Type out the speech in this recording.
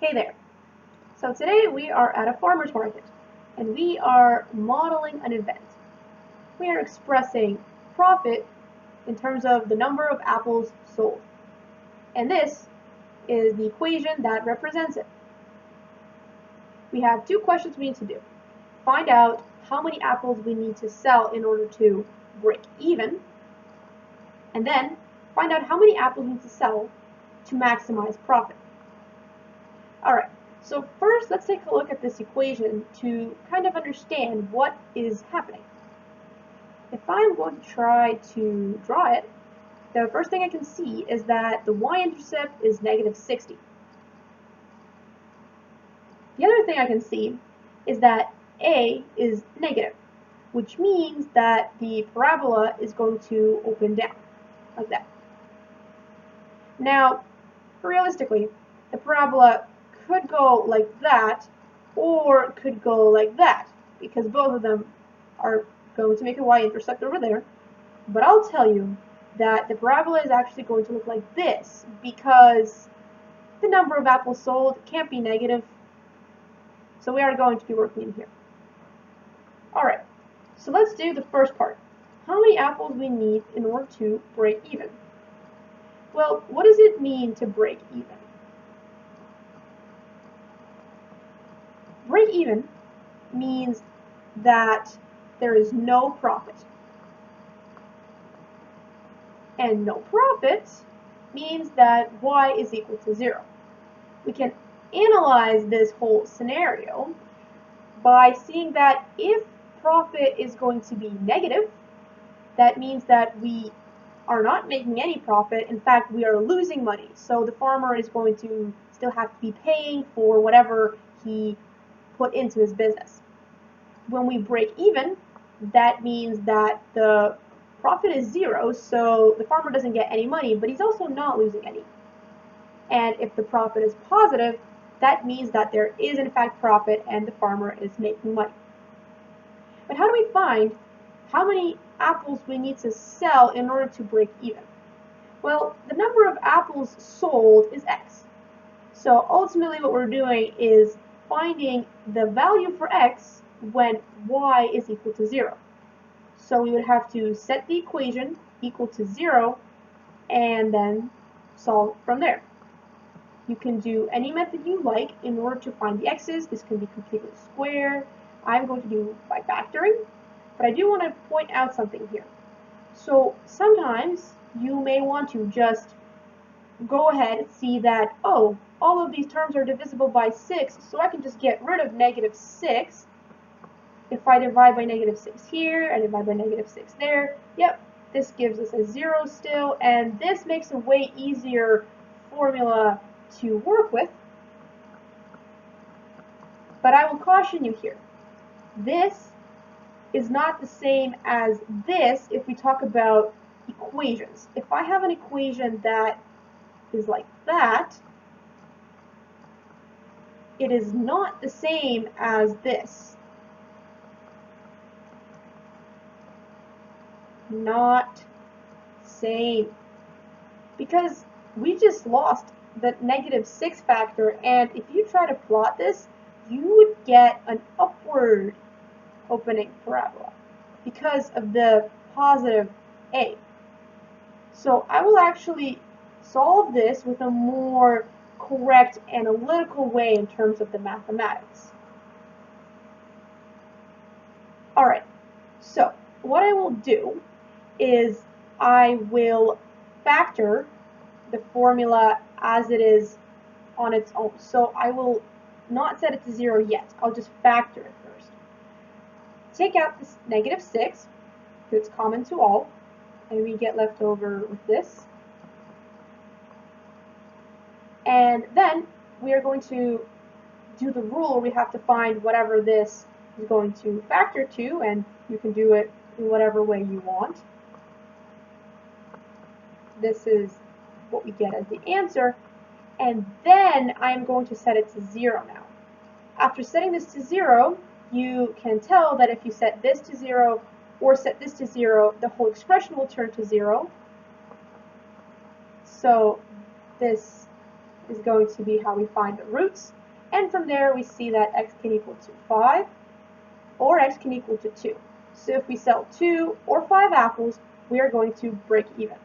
Hey there! So today we are at a farmer's market and we are modeling an event. We are expressing profit in terms of the number of apples sold. And this is the equation that represents it. We have two questions we need to do. Find out how many apples we need to sell in order to break even, and then find out how many apples we need to sell to maximize profit. Alright, so first let's take a look at this equation to kind of understand what is happening. If I'm going to try to draw it, the first thing I can see is that the y-intercept is negative 60. The other thing I can see is that a is negative, which means that the parabola is going to open down, like that. Now, realistically, the parabola could go like that, or could go like that, because both of them are going to make a y-intercept over there. But I'll tell you that the parabola is actually going to look like this, because the number of apples sold can't be negative, so we are going to be working in here. Alright, so let's do the first part. How many apples we need in order to break even? Well, what does it mean to break even? Break even means that there is no profit. And no profit means that y is equal to 0. We can analyze this whole scenario by seeing that if profit is going to be negative, that means that we are not making any profit. In fact, we are losing money. So the farmer is going to still have to be paying for whatever he put into his business. When we break even, that means that the profit is 0, so the farmer doesn't get any money, but he's also not losing any. And if the profit is positive, that means that there is in fact profit and the farmer is making money. But how do we find how many apples we need to sell in order to break even? Well, the number of apples sold is x. So ultimately what we're doing is finding the value for x when y is equal to 0. So we would have to set the equation equal to 0 and then solve from there. You can do any method you like in order to find the x's. This can be completely square. I'm going to do by factoring, but I do want to point out something here. So sometimes you may want to just go ahead and see that, oh, all of these terms are divisible by 6, so I can just get rid of negative 6. If I divide by negative 6 here, and divide by negative 6 there, yep, this gives us a 0 still, and this makes a way easier formula to work with. But I will caution you here. This is not the same as this if we talk about equations. If I have an equation that is like that, it is not the same as this. Not same. Because we just lost the negative 6 factor, and if you try to plot this, you would get an upward opening parabola because of the positive a. So I will actually solve this with a more correct analytical way in terms of the mathematics. Alright, so what I will do is I will factor the formula as it is on its own. So I will not set it to 0 yet. I'll just factor it first. Take out this negative 6, because it's common to all, and we get left over with this. And then we are going to do the rule. We have to find whatever this is going to factor to, and you can do it in whatever way you want. This is what we get as the answer, and then I'm going to set it to 0 now. After setting this to 0, you can tell that if you set this to 0 or set this to 0, the whole expression will turn to 0. So this is going to be how we find the roots. And from there, we see that x can equal to 5 or x can equal to 2. So if we sell 2 or 5 apples, we are going to break even.